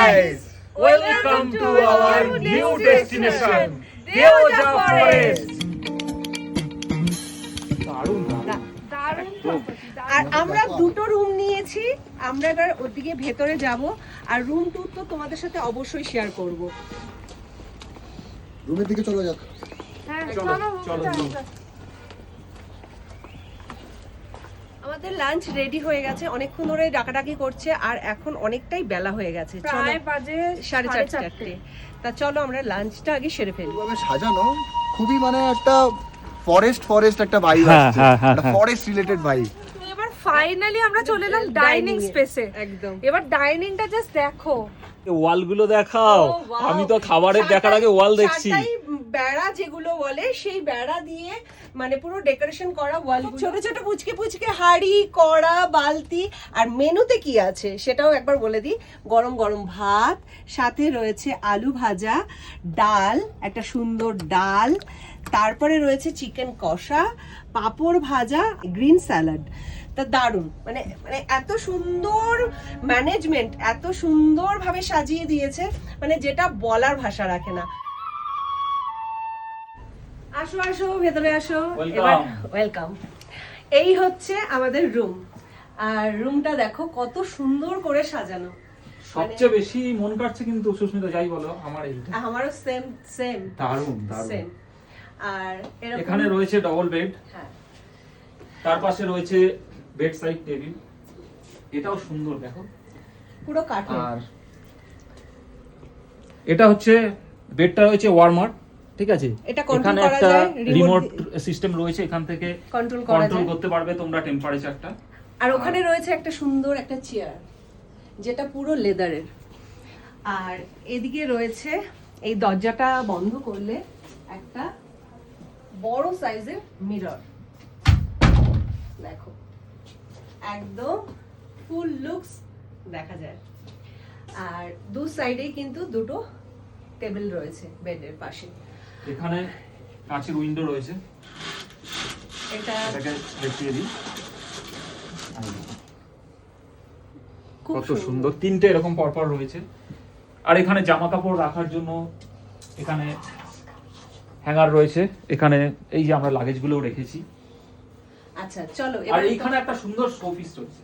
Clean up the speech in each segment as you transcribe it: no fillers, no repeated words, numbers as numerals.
guys, welcome to our new destination, Deoja Forest. আর আমরা দুটো room নিয়েছি, আমরা এবার ওদিকে ভেতরে যাব আর রুম ট্যুর তো তোমাদের সাথে অবশ্যই শেয়ার করব। রুমের দিকে চলো যাক। হ্যাঁ চলো। আমাদের লাঞ্চ রেডি হয়ে গেছে, অনেকক্ষণ ধরে ডাকাডাকি করছে আর এখন অনেকটাই বেলা হয়ে গেছে, প্রায় বাজে 4:30। তা চলো আমরা লাঞ্চটা আগে সেরে ফেলি। ভাবে সাজানো খুবই মানে একটা ফরেস্ট একটা ভাইব আসছে, একটা ফরেস্ট রিলেটেড ভাইব। এবার ফাইনালি আমরা চলে এলাম ডাইনিং স্পেসে। একদম এবার ডাইনিংটা জাস্ট দেখো, ওয়াল গুলো দেখাও। Oh, wow! আমি তো খাবারের দেখার আগে ওয়াল দেখছি। চারটাই বেড়া যেগুলো বলে সেই বেড়া দিয়ে মানে পুরো ডেকোরেশন করা ওয়াল, ছোট ছোট পুচকে হাঁড়ি, কড়া, বালতি। আর মেনুতে কি আছে সেটাও একবার বলে দিই। গরম গরম ভাত, সাথে রয়েছে আলু ভাজা, ডাল, একটা সুন্দর ডাল, তারপরে রয়েছে চিকেন কষা, পাঁপড় ভাজা, গ্রিন স্যালাড। তা দারুণ, মানে মানে এত সুন্দর ম্যানেজমেন্ট, এত সুন্দরভাবে সাজিয়ে দিয়েছে, মানে যেটা বলার ভাষা রাখে না। আসো আসো, ভেতরে আসো। এবার ওয়েলকাম। এই হচ্ছে আমাদের রুম, আর রুমটা দেখো কত সুন্দর করে সাজানো। সবচেয়ে বেশি মন কাটছে কিন্তু সুস্মিতা, যাই বলো, আমার এইটা আমারও সেম দারুণ সেম। আর এরকম এখানে রয়েছে ডবল বেড, হ্যাঁ, তার পাশে রয়েছে বেড সাইড টেবিল, এটাও সুন্দর দেখো। পুরো কাঠের। আর এটা হচ্ছে বেডটা রয়েছে ওয়ার্মার, ঠিক আছে। এটা control এখানে করা একটা যায়, রিমোট remote সিস্টেম রয়েছে, এখান থেকে কন্ট্রোল করা কন্ট্রোল যায়। করতে পারবে তোমরা টেম্পারেচারটা। আর ওখানে রয়েছে একটা সুন্দর একটা চেয়ার, যেটা পুরো লেদারের। আর এদিকে রয়েছে, এই দরজাটা বন্ধ করলে একটা বড় সাইজের মিরর, দেখো একদম ফুল লুকস দেখা যায়। আর দু সাইডেই কিন্তু দুটো টেবিল রয়েছে বেডের পাশে। এখানে কাঁচের উইন্ডো রয়েছে, এটা এটাকে দেখিয়ে দিই। খুব কত সুন্দর, তিনটে এরকম পরপর রয়েছে। আর এখানে জামা কাপড় রাখার জন্য এখানে হ্যাঙ্গার রয়েছে, এখানে এই যে আমরা লাগেজ গুলো রেখেছি। আচ্ছা চলো, আর এবার এইখানে একটা সুন্দর শোপিস রয়েছে।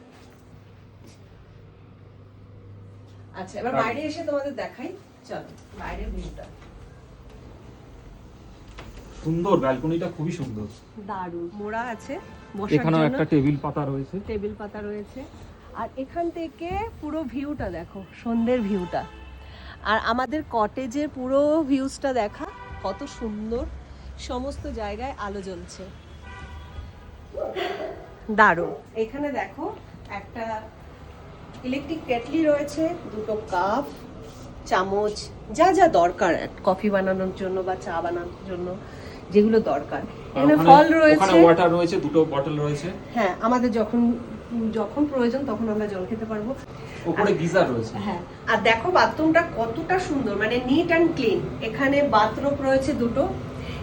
আচ্ছা এবার বাইরে এসে তোমাদের দেখাই, চলো বাইরের ভিউটা। সুন্দর, ব্যালকনিটা খুবই সুন্দর। দারুণ মোড়া আছে, বসার এখানেও জন্য একটা টেবিল পাতা রয়েছে। টেবিল পাতা রয়েছে। আর এখান থেকে পুরো ভিউটা দেখো, সন্ধ্যের ভিউটা। আর আমাদের কটেজের পুরো ভিউজটা দেখা, কত সুন্দর, সমস্ত জায়গায় আলো জ্বলছে, দারুণ। এখানে দেখো একটা ইলেকট্রিক কেটলি রয়েছে, দুটো কাপ, চামচ, যা যা দরকার কফি বানানোর জন্য বা চা বানানোর জন্য যেগুলো দরকার। এখানে ফল রয়েছে, ওখানে ওয়াটার রয়েছে, দুটো বটল রয়েছে। হ্যাঁ, আমাদের যখন যখন প্রয়োজন তখন আমরা জল খেতে পারবো। উপরে গিজার রয়েছে। হ্যাঁ, আর দেখো বাথরুমটা কতটা সুন্দর, মানে নিট অ্যান্ড ক্লিন। এখানে বাথরুম রয়েছে দুটো,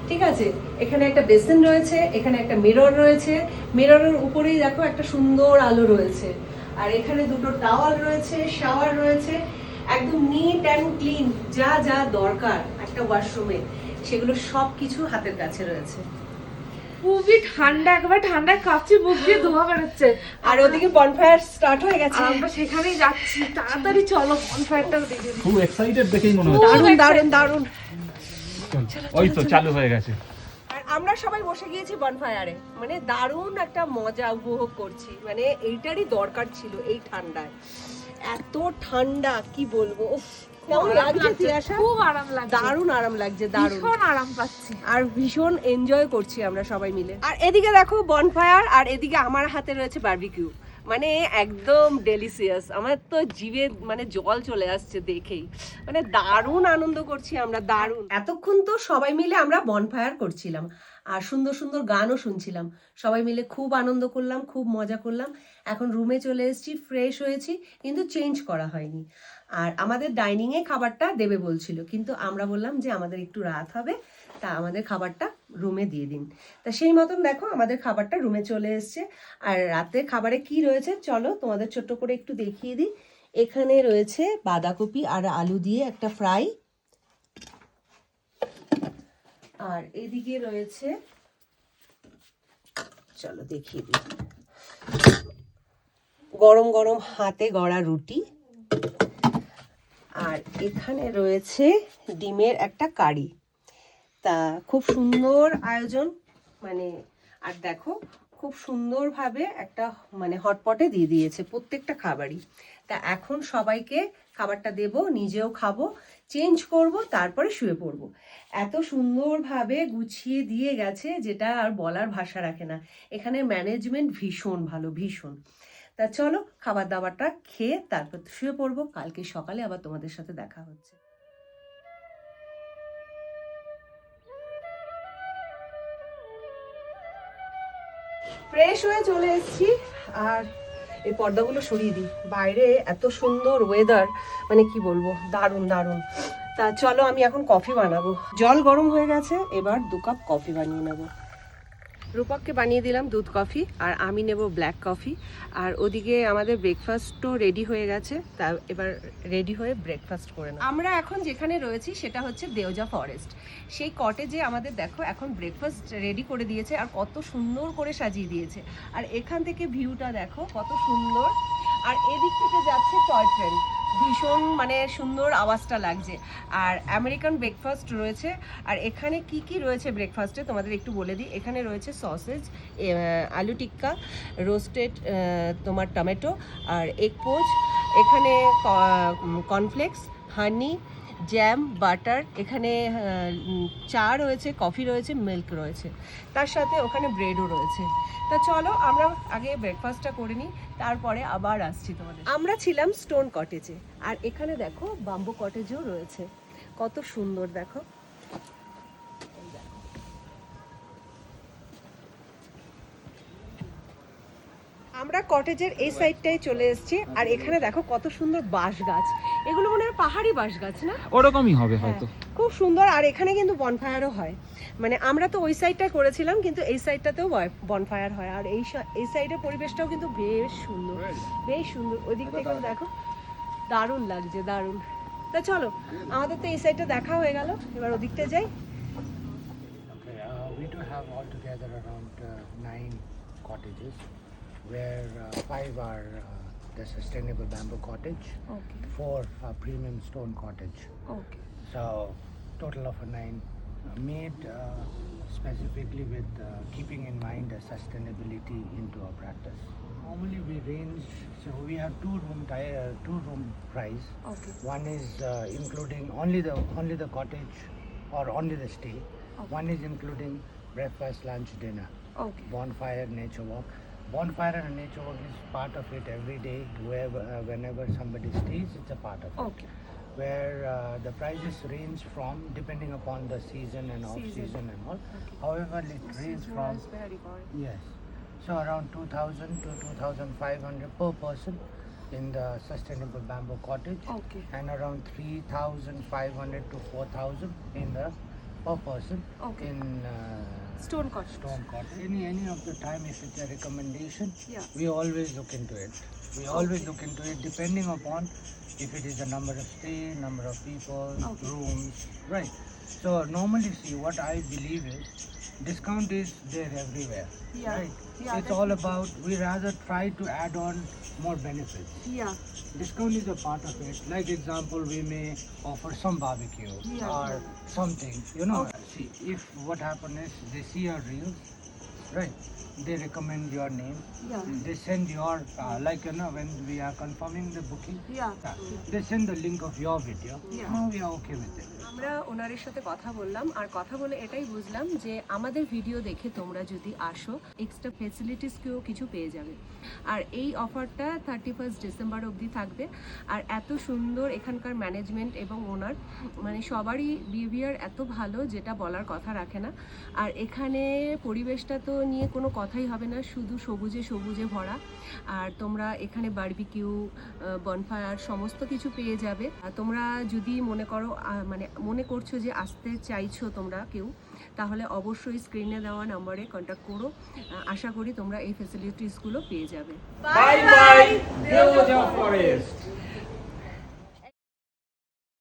ঠিক আছে। এখানে একটা বেসিন রয়েছে, এখানে একটা মিরর রয়েছে, মিররের উপরেই দেখো একটা সুন্দর আলো রয়েছে। আর এখানে দুটো টাওয়াল রয়েছে, শাওয়ার রয়েছে, একদম নিট অ্যান্ড ক্লিন। যা যা দরকার একটা ওয়াশরুমে, সেগুলো সব কিছু হাতের কাছে রয়েছে। খুবই ঠান্ডা, একবার ঠান্ডায় কাঁপছে, মুখ দিয়ে ধোঁয়া বেরোচ্ছে। আর ওদিকে বনফায়ার স্টার্ট হয়ে গেছে, আমরা সেখানেই যাচ্ছি, তাড়াতাড়ি চলো বনফায়ারটা দেখে নিই। খুব এক্সাইটেড দেখেই মনে হচ্ছে। দারুণ দারুণ দারুণ। ওই তো চালু হয়ে গেছে। আর আমরা সবাই বসে গিয়েছি বনফায়ারে, মানে দারুণ একটা মজা উপভোগ করছি। মানে এইটারই দরকার ছিল এই ঠান্ডায়, এত ঠান্ডা কি বলবো। উফ, কেমন লাগছে তিয়াশা? খুব আরাম লাগছে, দারুণ আরাম লাগছে, দারুণ। ভীষণ আরাম পাচ্ছি। আর ভীষণ এনজয় করছি আমরা সবাই মিলে। আর এদিকে দেখো বনফায়ার, আর এদিকে আমার হাতে রয়েছে বারবিকিউ, মানে একদম ডেলিসিয়াস। আমার তো জিভে মানে জল চলে আসছে দেখেই, মানে দারুণ আনন্দ করছি আমরা, দারুণ। এতক্ষণ তো সবাই মিলে আমরা বনফায়ার করছিলাম আর সুন্দর সুন্দর গানও শুনছিলাম, সবাই মিলে খুব আনন্দ করলাম, খুব মজা করলাম। এখন রুমে চলে এসেছি, ফ্রেশ হয়েছি, কিন্তু চেঞ্জ করা হয়নি। আর আমাদের ডাইনিংয়ে খাবারটা দেবে বলছিল, কিন্তু আমরা বললাম যে আমাদের একটু রাত হবে, তা আমাদের খাবারটা রুমে দিয়ে দিন। তা সেই মতন দেখো আমাদের খাবারটা রুমে চলে এসছে। আর রাতে খাবারে কি রয়েছে চলো তোমাদের ছোট্ট করে একটু দেখিয়ে দিই। এখানে রয়েছে বাঁধাকপি আর আলু দিয়ে একটা ফ্রাই, আর এদিকে রয়েছে, চলো দেখিয়ে দিই, গরম গরম হাতে গড়া রুটি, আর এখানে রয়েছে ডিমের একটা কারি। তা খুব সুন্দর আয়োজন, মানে আর দেখো খুব সুন্দরভাবে একটা মানে হটপটে দিয়ে দিয়েছে প্রত্যেকটা খাবারই। তা এখন সবাইকে খাবারটা দেব, নিজেও খাবো, চেঞ্জ করব, তারপরে শুয়ে পড়বো। এত সুন্দরভাবে গুছিয়ে দিয়ে গেছে যেটা আর বলার ভাষা রাখে না। এখানে ম্যানেজমেন্ট ভীষণ ভালো, ভীষণ। তা চলো খাবার দাবারটা খেয়ে তারপর শুয়ে পড়বো, কালকে সকালে আবার তোমাদের সাথে দেখা হচ্ছে। ফ্রেশ হয়ে চলে এসেছি, আর এই পর্দাগুলো সরিয়ে দিই, বাইরে এত সুন্দর ওয়েদার, মানে কি বলবো, দারুণ দারুণ। তা চলো আমি এখন কফি বানাবো, জল গরম হয়ে গেছে, এবার 2 কাপ কফি বানিয়ে নেবো। রূপককে বানিয়ে দিলাম দুধ কফি, আর আমি নেব ব্ল্যাক কফি। আর ওদিকে আমাদের ব্রেকফাস্টও রেডি হয়ে গেছে, তা এবার রেডি হয়ে ব্রেকফাস্ট করে নেব। আমরা এখন যেখানে রয়েছি সেটা হচ্ছে দেওজা ফরেস্ট। সেই কটেজে আমাদের দেখো এখন ব্রেকফাস্ট রেডি করে দিয়েছে, আর কত সুন্দর করে সাজিয়ে দিয়েছে। আর এখান থেকে ভিউটা দেখো কত সুন্দর, আর এদিক থেকে যাচ্ছে টয় ট্রেন, ভীষণ মানে সুন্দর আওয়াজটা লাগছে। আর আমেরিকান ব্রেকফাস্ট রয়েছে। আর এখানে কি কি রয়েছে ব্রেকফাস্টে তোমাদের একটু বলে দিই। এখানে রয়েছে সসেজ, আলু টিক্কা, রোস্টেড তোমার টমেটো, আর এগ পোচ, এখানে কর্নফ্লেক্স, হানি, জ্যাম, বাটার, এখানে চা রয়েছে, কফি রয়েছে, মিল্ক রয়েছে, তার সাথে ওখানে ব্রেডও রয়েছে। তা চলো আমরা আগে ব্রেকফাস্টটা করে নিই, তারপরে আবার আসছি তোমাদের। আমরা ছিলাম স্টোন কটেজে, আর এখানে দেখো বাম্বু কটেজও রয়েছে, কত সুন্দর দেখো। আমরা কটেজের এই সাইডটাই চলে এসেছি, আর এখানে দেখো কত সুন্দর বাঁশ গাছ, এগুলো মনে হয় পাহাড়ি বাঁশ গাছ না? ওরকমই হবে হয়তো। খুব সুন্দর। আর এখানে কিন্তু বনফায়ারও হয়, মানে আমরা তো ওই সাইডটা করেছিলাম, কিন্তু এই সাইডটাতেও বনফায়ার হয়। আর এই সাইডের পরিবেশটাও কিন্তু বেশ সুন্দর, বেশ সুন্দর। ওইদিক থেকেও দেখো, দারুণ লাগছে, দারুণ। তা চলো, আমাদের তো এই সাইডটা দেখা হয়ে গেল, এবার ওদিকটা যাই। Okay, we do have altogether around 9 cottages, where 5 are the sustainable bamboo cottage, okay 4 premium stone cottage. Okay So total of 9 made specifically with keeping in mind the sustainability into our practice. Normally we range, so we have two room price. Okay. One is including only the cottage or only the stay. Okay. One is including breakfast, lunch, dinner. Okay Bonfire, nature walk. Bonfire and nature walk is part of it every day. Whenever somebody stays, it's a part of it. Okay Where the prices range from depending upon the season and off season and all. However, it ranges from yes, so around 2,000 to 2,500 per person in the sustainable bamboo cottage, Okay. and around 3,500 to 4,000 in the per person Okay. in stone cottage. stone cottage. Any of the time, if it's a recommendation, Yeah. we always look into it. We always look into it depending upon if it is the number of stay, number of people, Okay. rooms, right? So normally, see, what I believe is discount is there everywhere, Yeah. right? Yeah, It's all about, we rather try to add on more benefits. Yeah Discount is a part of it. Like example, we may offer some barbecue Yeah. or something. You know, see, if what happen is they see your reels, right? They recommend your name. Yeah. They send your like when we are confirming the booking. Yeah They send the link of your video. Yeah. No, we are okay with it. আমরা ওনারের সাথে কথা বললাম, আর কথা বলে এটাই বুঝলাম যে আমাদের ভিডিও দেখে তোমরা যদি আসো এক্সট্রা ফেসিলিটিসকেও কিছু পেয়ে যাবে। আর এই অফারটা 31 ডিসেম্বর অবধি থাকবে। আর এত সুন্দর এখানকার ম্যানেজমেন্ট এবং ওনার, মানে সবারই বিহেভিয়ার এত ভালো যেটা বলার কথা রাখে না। আর এখানে পরিবেশটা তো নিয়ে কোনো কথাই হবে না, শুধু সবুজে সবুজে ভরা। আর তোমরা এখানে বারবিকিউ, বনফায়ার সমস্ত কিছু পেয়ে যাবে। আর তোমরা যদি মনে করো মানে মনে করছো যে আসতে চাইছো তোমরা কেউ, তাহলে অবশ্যই স্ক্রিনে দেওয়া নম্বরে কন্ট্যাক্ট করো। আশা করি তোমরা এই ফ্যাসিলিটিসগুলো পেয়ে যাবে। বাই বাই দেওজা ফরেস্ট।